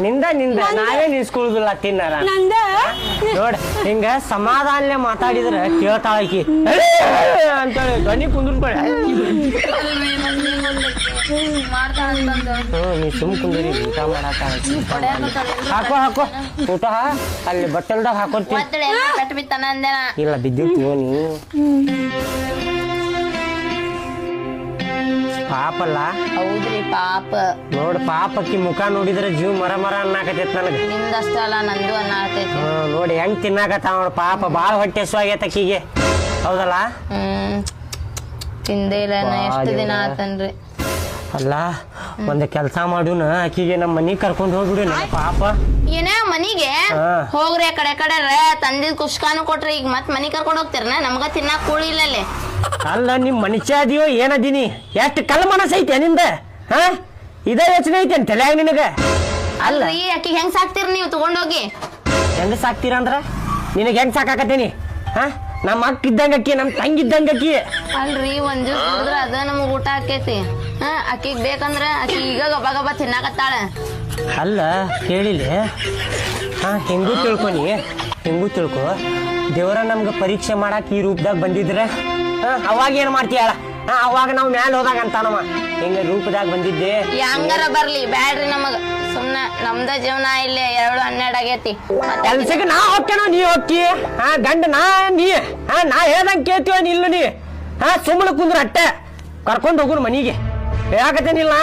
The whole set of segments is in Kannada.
ನಿಂದ ನಾವೇ ನಿಲ್ಸ್ಕೊಳ್ಳುದಿಲ್ಲ ತಿನ್ನಾರ ನೋಡ್ ಹಿಂಗ ಸಮಾಧಾನ ಮಾತಾಡಿದ್ರ ಕೇಳ್ತಾಳಕಿ ಅಂತೇಳಿ ಧ್ವನಿ ಕುಂದ್ರಬೇಡ. ನೀ ಸುಮ್ ಕುಂದ್ರಿ ಊಟ ಮಾಡಾಕ ಹಾಕೋ ಊಟ ಅಲ್ಲಿ ಬಟ್ಟಲ್ದಾಗ ಹಾಕೋತೀನಿ. ಇಲ್ಲ ಬಿದ್ದಿರ್ತೀವ ನೀವು ಪಾಪಲ್ಲ. ಹೌದ್ರಿ ಪಾಪ. ನೋಡ್ ಪಾಪಕ್ಕಿ ಮುಖ ನೋಡಿದ್ರೆ ಜೀವ ಮರ ಮರ ಅನ್ನಾಕತೈತ್ ನನಗೆ. ನಿಮ್ದಷ್ಟ ಅಲ್ಲ ನಂದು ಅನ್ನಾಕತೈತಿ. ನೋಡಿ ಹೆಂಗ್ ತಿನ್ನಾಕತ್ತ ನೋಡ್ ಪಾಪ ಬಾಳ ಹೊಟ್ಟೆ ಹಸ್ವಾಗೈತ ಅಕ್ಕಿಗೆ. ಹೌದಲ್ಲ? ತಿಂದೇ ಇಲ್ಲ ಎಷ್ಟು ದಿನ ಆತನ್ರಿ. ಅಲ್ಲ ಒಂದ್ ಕೆಲ್ಸ ಮಾಡುನ ಆಕಿಗೆ ನಮ್ಮ ಮನಿಗ್ ಕರ್ಕೊಂಡ್ ಹೋಗ್ಬಿಡು. ನನ್ನ ಪಾಪ ಏನ ಮನಿಗೆ ಹೋಗ್ರಿ ಆ ಕಡೆ ತಂದಿದ್ ಕುಷ್ಕಾನು ಕೊಟ್ರಿ. ಈಗ ಮತ್ ಮನಿ ಕರ್ಕೊಂಡ್ ಹೋಗ್ತಿರನ? ನಮ್ಗ ತಿನ್ನಾಕ್ ಕೂಳಿಲ್ಲಲ್ಲಿ. ಅಲ್ಲ ನಿಮ್ ಮನುಷ್ಯ ಅದೀವೋ ಏನದೀನಿ? ಎಷ್ಟು ಕಲ್ ಮನಸ್ಸು ಐತೆ ನಿಂದ? ಹಾ ಇದ ಯೋಚನೆ ಐತೆ ತಲೆಯಾಗ ನಿನಗ? ಅಲ್ರಿ ಆಕಿ ಹೆಂಗ್ ಸಾಕ್ತಿರಿ ನೀವು ತಗೊಂಡೋಗಿ? ಹೆಂಗ ಸಾಕ್ತೀರ ಅಂದ್ರ ನಿನಗ್ ಹೆಂಗ್ ಸಾಕಾಕತ್ತೀನಿ? ಹಾ ನಮ್ಮ ಅಕ್ಕ ಇದ್ದಂಗ ಅಕ್ಕಿ, ನಮ್ ತಂಗಿ ಇದ್ದಂಗ ಅಕ್ಕಿ. ಅಲ್ರಿ ಒಂದ್ ಜ್ಯೂಸ್ ಕುಡಿದ್ರ ಅದ ನಮಗ್ ಊಟ ಆಕೇತಿ. ಅಕ್ಕಿಗ್ ಬೇಕಂದ್ರ ಅಕ್ಕಿ ಈಗ ಗಬ ತಿನ್ನಾಕತ್ತಾಳ. ಅಲ್ಲ ಕೇಳಿಲ್ಲ, ಹೆಂಗೂ ತಿಳ್ಕೊ ದೇವರ ನಮ್ಗ ಪರೀಕ್ಷೆ ಮಾಡಾಕ ಈ ರೂಪದಾಗ ಬಂದಿದ್ರೆ ಅವಾಗ ಏನ್ ಮಾಡ್ತೀಯಲ್ಲ? ಅವಾಗ ನಾವ್ ಮ್ಯಾಲ ಹೋದಾಗ ಅಂತಾನವ ಹಿಂಗ ರೂಪದಾಗ ಬಂದಿದ್ದೆ. ಹಂಗಾರ ಬರ್ಲಿ ಬ್ಯಾಡ್ರಿ ನಮಗ. ಸುಮ್ನ ನಮ್ದ ಜೀವನ ಇಲ್ಲಿ 2-12 ಆಗೇತಿ. ಕೆಲ್ಸಕ್ಕೆ ನಾ ಹೋಗ್ತೇನೋ ನೀ ಹೋಗಿ ಗಂಡ ನಾ ಹೇಳ್ದಂಗ ಕೇಳ್ತೀವ ಇಲ್ಲ ನೀ ಸುಮ್ಮನೆ ಕುಂದ್ರ ಅಟ್ಟೆ ಕರ್ಕೊಂಡ್ ಹೋಗುನು ಮನಿಗೆ ಹೇಳಾಕತ್ತೇನಿಲ್ಲ.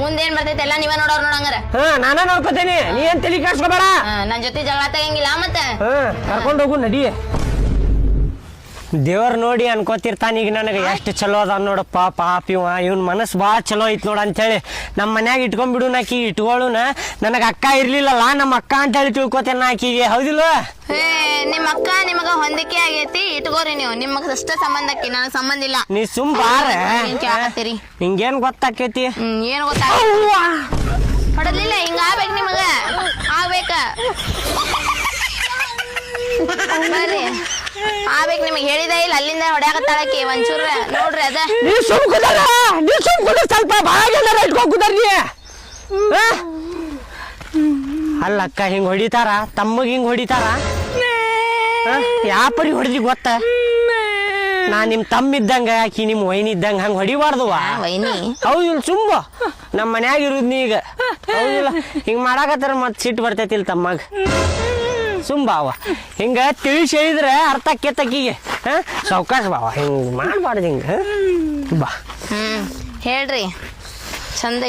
ಮುಂದೇನ್ ಬರ್ತೈತಿ ಎಲ್ಲ ನೀವ ನೋಡಂಗಾರ. ನಾನ ನೋಡ್ಕೊತೇನಿ, ನೀ ಏನ್ ತಲಿ ಕಾಡ್ಸ್ಕೊಬೇಡ. ನನ್ ಜೊತೆ ಜಗಳ ತೆಗಂಗಿಲ್ಲ ಮತ್ತೆ. ಕರ್ಕೊಂಡ್ ಹೋಗು ನಡಿ. ದೇವ್ರ ನೋಡಿ ಅನ್ಕೋತಿರ್ತಾನ ಈಗ ನನಗೆ ಎಷ್ಟು ಚಲೋ ಅದ ನೋಡಪ್ಪ ಪಾಪ ಇವನ್ ಮನಸ್ಸು ಭಾಳ ಚಲೋ ಐತ್ ನೋಡ ಅಂತೇಳಿ ನಮ್ಮ ಮನ್ಯಾಗ ಇಟ್ಕೊಂಡ್ಬಿಡು. ನಾಕಿ ಇಟ್ಕೊಳ್ಳುನ ನನಗ ಅಕ್ಕ ಇರ್ಲಿಲ್ಲಲ್ಲ, ನಮ್ಮ ಅಕ್ಕ ಅಂತ ಹೇಳಿ ತಿಳ್ಕೊತೇನ ಆಕಿಗೆ. ಹೌದಿಲ್ಲ? ನಿಮ್ಮ ಅಕ್ಕ ನಿಮಗ ಹೊಂದಿಕೆ ಆಗೈತಿ, ಇಟ್ಕೋರಿ ನೀವು. ನಿಮಗ ಅಷ್ಟ ಸಂಬಂಧಕ್ಕೆ ನನಗ್ ಸಂಬಂಧ ಇಲ್ಲ. ನೀ ಸುಮ್ ಬಾರ. ಹಿಂಗೇನ್ ಗೊತ್ತಾಕೇತಿ? ಏನ್ ಗೊತ್ತಾಗ ಹೊಡಲಿಲ್ಲ ಹಿಂಗ ಆಗ್ಬೇಕ ನಿಮಗ ಆಗ್ಬೇಕ ಬರ್ರಿ ಆಗ್ಬೇಕು. ನಿಮಗ್ ಹೇಳಿದ ಇಲ್ಲ ಅಲ್ಲಿಂದ ಹೊಡ್ಯಾಕತ್ತಾಳಕಿ ಒಂಚೂರ ನೋಡ್ರಿ ಅದ. ಸ್ವಲ್ಪ ಅಲ್ಲ ಅಕ್ಕ ಹಿಂಗ್ ಹೊಡಿತಾರ, ತಮ್ಮಗ್ ಹಿಂಗ್ ಹೊಡಿತಾರ. ಯಾಪರಿ ಹೊಡೆದಿ ಗೊತ್ತ? ನಾ ನಿಮ್ ತಮ್ಮ ಇದ್ದಂಗ ಆಕಿ ನಿಮ್ ವೈನಿ ಇದ್ದಂಗ ಹಂಗ ಹೊಡಿಬಾರ್ದುವ. ಹೌದಿಲ್ಲ? ಸುಮ್ಮ ನಮ್ ಮನ್ಯಾಗ ಇರುದ್ ನೀ ಈಗ. ಹೌದಿಲ್ಲ? ಹಿಂಗ್ ಮಾಡಾಕತ್ತಾರ ಮತ್ ಸಿಟ್ಟು ಬರ್ತೈತಿಲ್ ತಮ್ಮಗ. ಸುಂಬಾವ ಹಿಂಗ ತಿಳಿಸಿ ಹೇಳಿದ್ರೆ ಅರ್ಥ ಕೇತಕ್ಕಿಗೆ. ಸಾವ್ಕಾಶ ಬಾವ ಹಿಂಗ್ ಮಾಡ್ಬಾರ್ದು ಹಿಂಗ ಬಾ. ಹೇಳ್ರಿ ಚಂದ